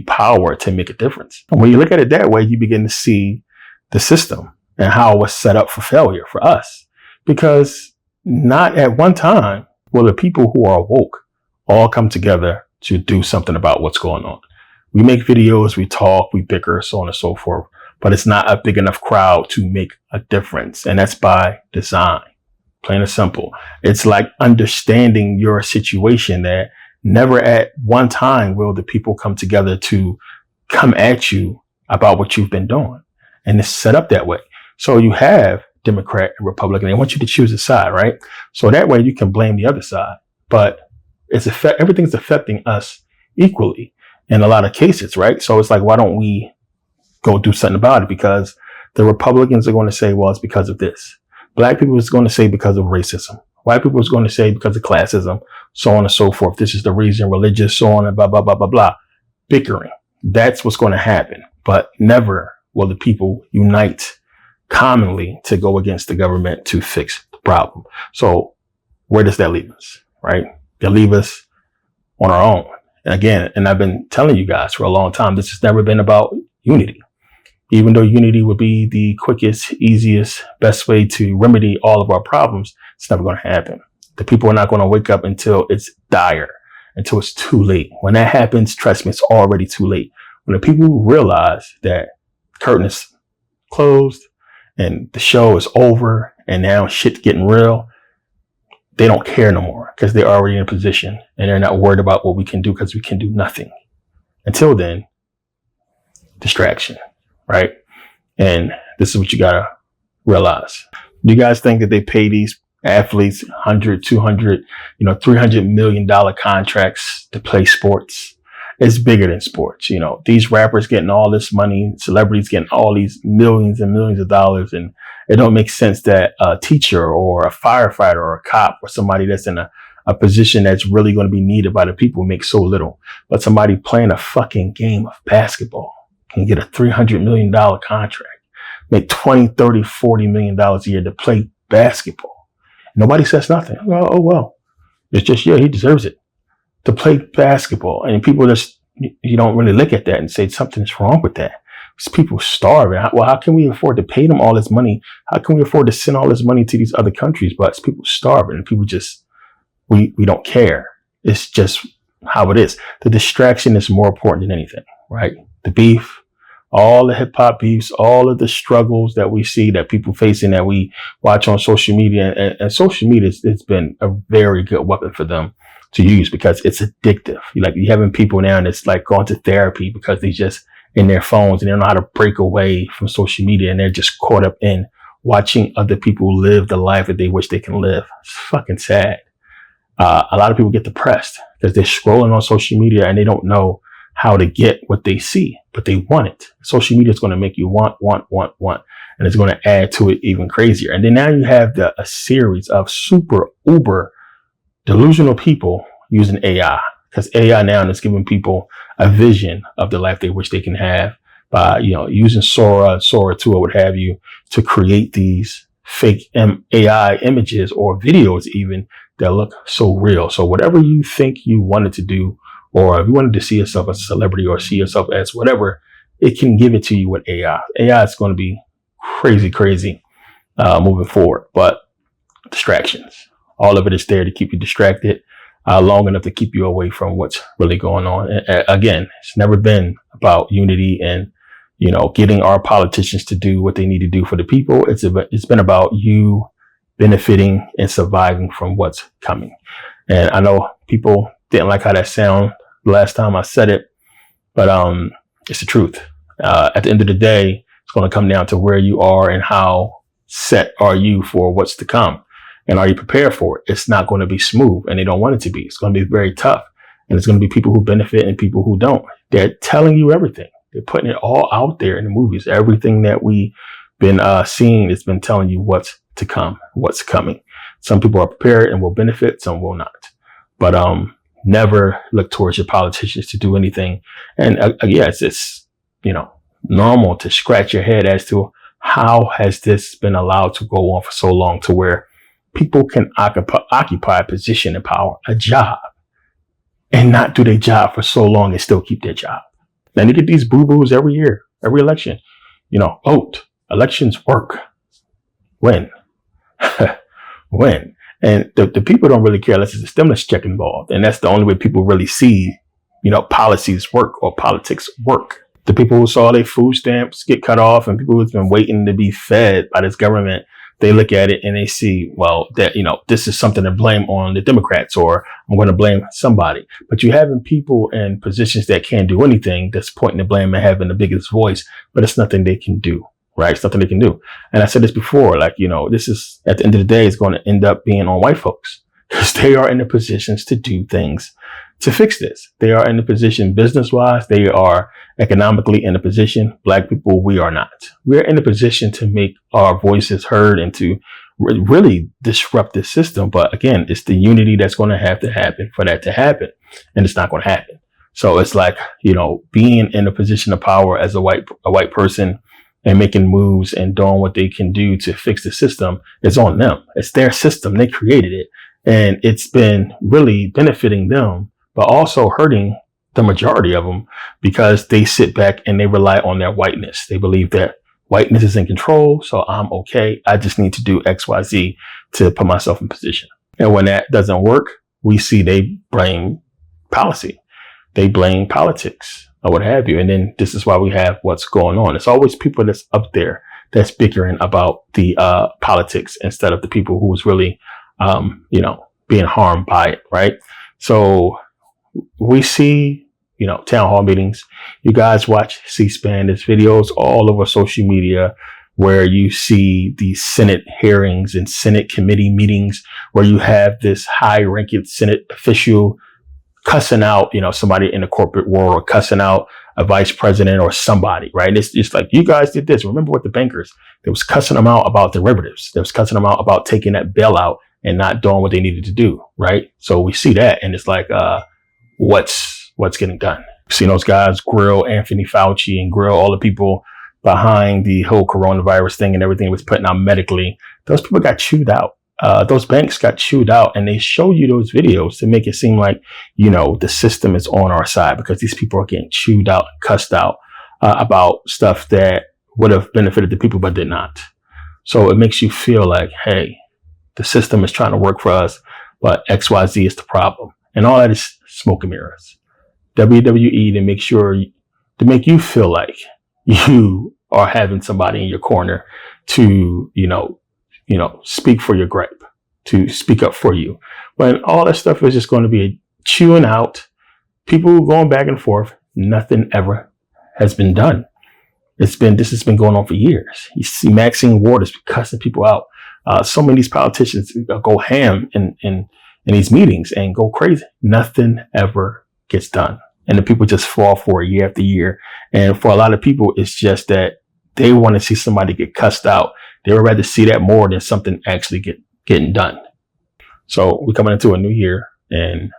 power to make a difference. And when you look at it that way, you begin to see the system and how it was set up for failure for us. Because not at one time will the people who are woke all come together to do something about what's going on. We make videos, we talk, we bicker, so on and so forth, but it's not a big enough crowd to make a difference. And that's by design, plain and simple. It's like understanding your situation that never at one time will the people come together to come at you about what you've been doing. And it's set up that way. So you have Democrat and Republican. They want you to choose a side, right? So that way you can blame the other side. But everything's affecting us equally in a lot of cases, right? So it's like, why don't we go do something about it? Because the Republicans are going to say, well, it's because of this. Black people is going to say because of racism. White people is going to say because of classism, so on and so forth. This is the reason, religious, so on and blah, blah, blah, blah, blah. Bickering. That's what's going to happen. But never will the people unite commonly to go against the government to fix the problem. So where does that leave us, right? They leave us on our own. And again, and I've been telling you guys for a long time, this has never been about unity. Even though unity would be the quickest, easiest, best way to remedy all of our problems, it's never going to happen. The people are not going to wake up until it's dire, until it's too late. When that happens, trust me, it's already too late. When the people realize that curtain is closed and the show is over and now shit's getting real, they don't care no more because they're already in a position and they're not worried about what we can do because we can do nothing. Until then, distraction, right? And this is what you got to realize. Do you guys think that they pay these athletes 100, 200, $300 million contracts to play sports? It's bigger than sports. These rappers getting all this money, celebrities getting all these millions and millions of dollars. And it don't make sense that a teacher or a firefighter or a cop or somebody that's in a position that's really going to be needed by the people makes so little. But somebody playing a fucking game of basketball can get a $300 million contract, make 20, 30, $40 million a year to play basketball. Nobody says nothing. Well, it's just, he deserves it to play basketball. And people just, you don't really look at that and say something's wrong with that. It's people starving. Well, how can we afford to pay them all this money? How can we afford to send all this money to these other countries? But it's people starving and people just, we don't care. It's just how it is. The distraction is more important than anything, right? The beef, all the hip hop beefs, all of the struggles that we see that people facing that we watch on social media, and social media, it's been a very good weapon for them to use because it's addictive. You're having people now and it's like going to therapy because they just in their phones and they don't know how to break away from social media and they're just caught up in watching other people live the life that they wish they can live. It's fucking sad. A lot of people get depressed because they're scrolling on social media and they don't know how to get what they see, but they want it. Social media is going to make you want, and it's going to add to it even crazier. And then now you have a series of super uber delusional people using AI, because AI now is giving people a vision of the life they wish they can have by, using Sora 2 or what have you to create these fake AI images or videos even that look so real. So whatever you think you wanted to do, or if you wanted to see yourself as a celebrity or see yourself as whatever, it can give it to you with AI. AI is going to be crazy moving forward, but distractions. All of it is there to keep you distracted long enough to keep you away from what's really going on. And again, it's never been about unity and, getting our politicians to do what they need to do for the people. It's been about you benefiting and surviving from what's coming. And I know people didn't like how that sounded the last time I said it, but it's the truth. At the end of the day, it's going to come down to where you are and how set are you for what's to come. And are you prepared for it? It's not going to be smooth, and they don't want it to be. It's going to be very tough, and it's going to be people who benefit and people who don't. They're telling you everything. They're putting it all out there in the movies. Everything that we've been seeing has been telling you what's to come, what's coming. Some people are prepared and will benefit, some will not. But never look towards your politicians to do anything. And it's normal to scratch your head as to how has this been allowed to go on for so long to where people can occupy a position of power, a job, and not do their job for so long and still keep their job. Then you get these boo-boos every year, every election. Vote. Elections work. When? When? And the people don't really care unless there's a stimulus check involved. And that's the only way people really see, policies work or politics work. The people who saw their food stamps get cut off and people who've been waiting to be fed by this government, they look at it and they see, well, that, this is something to blame on the Democrats, or I'm going to blame somebody. But you're having people in positions that can't do anything, that's pointing the blame and having the biggest voice, but it's nothing they can do, right? It's nothing they can do. And I said this before, this is, at the end of the day, it's going to end up being on white folks because they are in the positions to do things to fix this. They are in the position business-wise. They are economically in a position. Black people, we are not. We're in a position to make our voices heard and to really disrupt this system. But again, it's the unity that's going to have to happen for that to happen. And it's not going to happen. So it's like, being in a position of power as a white person and making moves and doing what they can do to fix the system is on them. It's their system. They created it. And it's been really benefiting them, but also hurting the majority of them because they sit back and they rely on their whiteness. They believe that whiteness is in control, so I'm okay. I just need to do X, Y, Z to put myself in position. And when that doesn't work, we see they blame policy. They blame politics or what have you. And then this is why we have what's going on. It's always people that's up there that's bickering about the politics instead of the people who was really, being harmed by it, right? So we see, town hall meetings. You guys watch C-SPAN. There's videos all over social media where you see these Senate hearings and Senate committee meetings where you have this high-ranking Senate official cussing out, somebody in the corporate world, or cussing out a vice president or somebody, right? It's just like, you guys did this. Remember what the bankers, they was cussing them out about derivatives. They was cussing them out about taking that bailout and not doing what they needed to do, right? So we see that, and it's like, what's getting done? We've seen those guys grill Anthony Fauci and grill all the people behind the whole coronavirus thing and everything it was putting out medically. Those people got chewed out. Those banks got chewed out, and they show you those videos to make it seem like, the system is on our side because these people are getting chewed out, cussed out about stuff that would have benefited the people but did not. So it makes you feel like, hey, the system is trying to work for us, but XYZ is the problem. And all that is smoke and mirrors. WWE to make you feel like you are having somebody in your corner to, speak for your gripe, to speak up for you. When all that stuff is just going to be chewing out, people going back and forth, nothing ever has been done. This has been going on for years. You see Maxine Waters cussing people out. So many of these politicians go ham in these meetings and go crazy. Nothing ever gets done. And the people just fall for it year after year. And for a lot of people, it's just that they want to see somebody get cussed out. They would rather see that more than something actually getting done. So we're coming into a new year and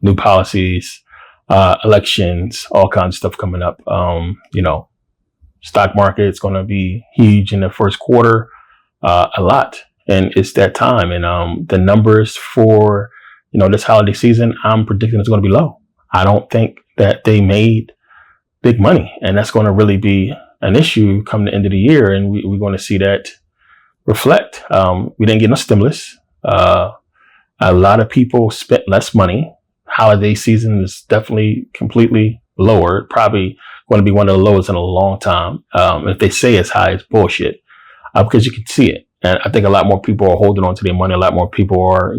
new policies, elections, all kinds of stuff coming up. Stock market is going to be huge in the first quarter, a lot. And it's that time. And the numbers for, this holiday season, I'm predicting it's going to be low. I don't think that they made big money. And that's going to really be an issue come the end of the year. And we're going to see that reflect. We didn't get no stimulus. A lot of people spent less money. Holiday season is definitely completely lower. Probably going to be one of the lowest in a long time. If they say it's high, it's bullshit because you can see it. And I think a lot more people are holding on to their money. A lot more people are,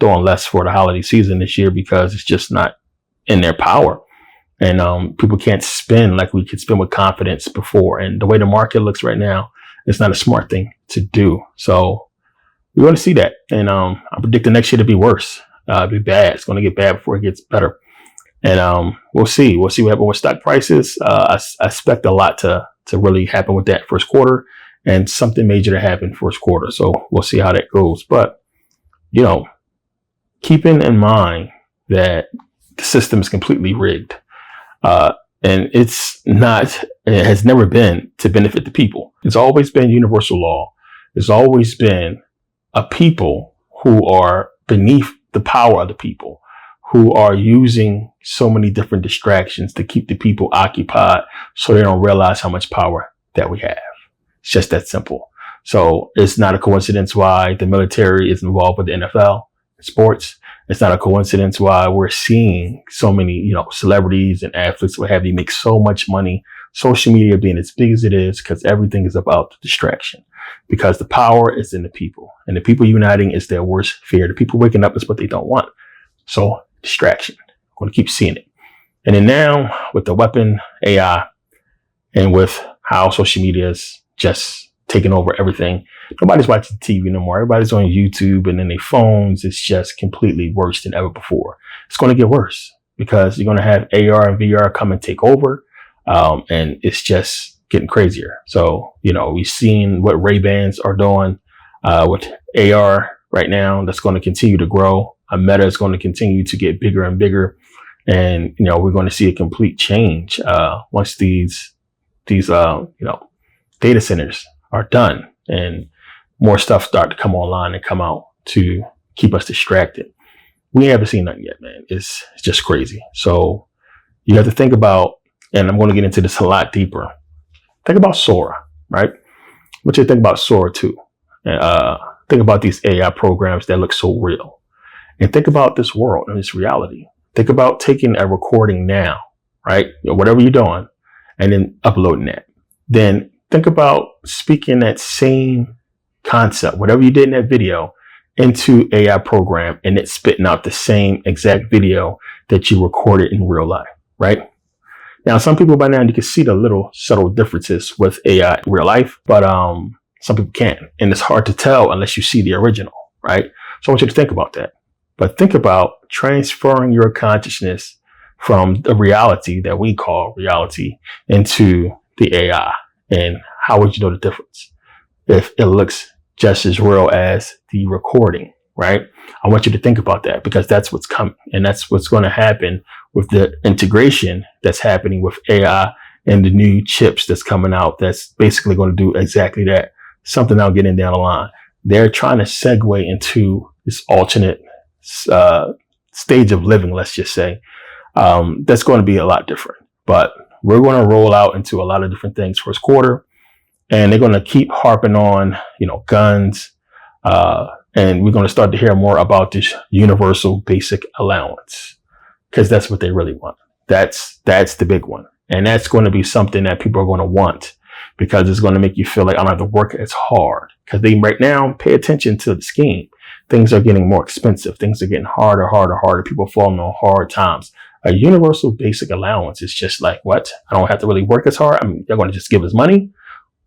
doing less for the holiday season this year because it's just not in their power. And people can't spend like we could spend with confidence before. And the way the market looks right now, it's not a smart thing to do. So we want to see that. And I predict the next year to be worse. Be bad. It's going to get bad before it gets better. And we'll see. We'll see what happens with stock prices. I expect a lot to really happen with that first quarter and something major to happen first quarter. So we'll see how that goes. But, keeping in mind that the system is completely rigged. And it has never been to benefit the people. It's always been universal law. There's always been a people who are beneath the power of the people, who are using so many different distractions to keep the people occupied so they don't realize how much power that we have. It's just that simple. So it's not a coincidence why the military is involved with the NFL sports. It's not a coincidence why we're seeing so many, celebrities and athletes, what have you, make so much money. Social media being as big as it is, because everything is about distraction. Because the power is in the people, and the people uniting is their worst fear. The people waking up is what they don't want. So distraction. I'm going to keep seeing it. And then now with the weapon AI and with how social media is just taking over everything, nobody's watching TV no more. Everybody's on YouTube and then their phones. It's just completely worse than ever before. It's going to get worse because you're going to have AR and VR come and take over. And it's just getting crazier. So, we've seen what Ray-Bans are doing with AR right now. That's going to continue to grow. Meta is going to continue to get bigger and bigger. And, we're going to see a complete change once these data centers are done and more stuff start to come online and come out to keep us distracted. We haven't seen nothing yet, man. It's just crazy. So you have to think about, and I'm going to get into this a lot deeper. Think about Sora, right? What you think about Sora too? And think about these AI programs that look so real. And think about this world and this reality. Think about taking a recording now, right? Whatever you're doing, and then uploading that. Then think about speaking that same concept, whatever you did in that video, into AI program, and it spitting out the same exact video that you recorded in real life, right? Now, some people by now, you can see the little subtle differences with AI in real life, but some people can't. And it's hard to tell unless you see the original, right? So I want you to think about that. But think about transferring your consciousness from the reality that we call reality into the AI. And how would you know the difference if it looks just as real as the recording, right? I want you to think about that because that's what's coming, and that's what's going to happen with the integration that's happening with AI and the new chips that's coming out. That's basically going to do exactly that. Something I'll get in down the line. They're trying to segue into this alternate stage of living, let's just say, that's going to be a lot different. But we're going to roll out into a lot of different things first quarter, and they're going to keep harping on, guns, and we're going to start to hear more about this universal basic allowance, because that's what they really want. That's the big one, and that's going to be something that people are going to want because it's going to make you feel like I don't have to work as hard. Because they right now pay attention to the scheme. Things are getting more expensive. Things are getting harder. People falling on hard times. A universal basic allowance is just like, what? I don't have to really work as hard. I mean, they're going to just give us money.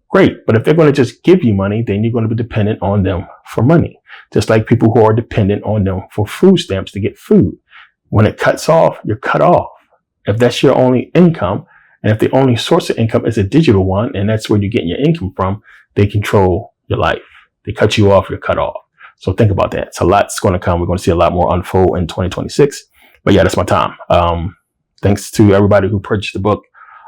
Great. But if they're going to just give you money, then you're going to be dependent on them for money. Just like people who are dependent on them for food stamps to get food. When it cuts off, you're cut off. If that's your only income, and if the only source of income is a digital one, and that's where you're getting your income from, they control your life. They cut you off, you're cut off. So think about that. It's a lot's going to come. We're going to see a lot more unfold in 2026. But yeah, that's my time. Thanks to everybody who purchased the book.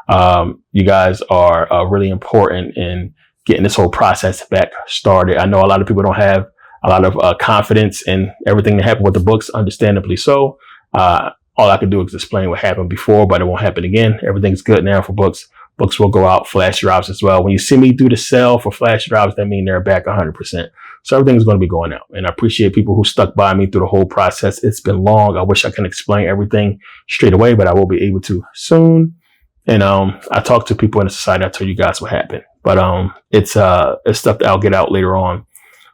You guys are really important in getting this whole process back started. I know a lot of people don't have a lot of confidence in everything that happened with the books, understandably so. All I can do is explain what happened before, but it won't happen again. Everything's good now for books. Books will go out, flash drives as well. When you see me do the sale for flash drives, that means they're back 100%. So everything's going to be going out. And I appreciate people who stuck by me through the whole process. It's been long. I wish I could explain everything straight away, but I will be able to soon. And I talk to people in the society. I tell you guys what happened. But it's stuff that I'll get out later on.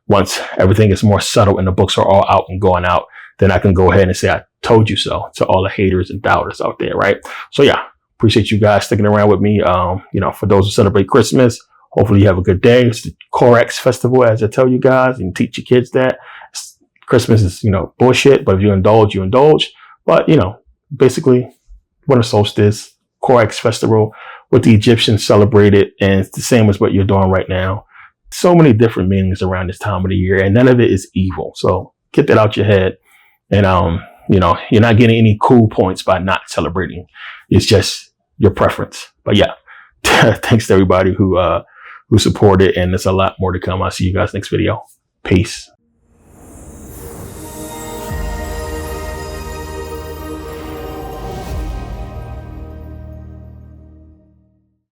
Once everything is more subtle and the books are all out and going out, then I can go ahead and say, I told you so to all the haters and doubters out there, right? So yeah, appreciate you guys sticking around with me. For those who celebrate Christmas, hopefully you have a good day. It's the Corex festival, as I tell you guys, and teach your kids that. Christmas is, bullshit, but if you indulge, you indulge. But, basically, winter solstice, Corex festival, what the Egyptians celebrated, and it's the same as what you're doing right now. So many different meanings around this time of the year, and none of it is evil. So get that out your head. And, you're not getting any cool points by not celebrating. It's just your preference. But yeah, thanks to everybody who supported, and there's a lot more to come. I'll see you guys next video. Peace.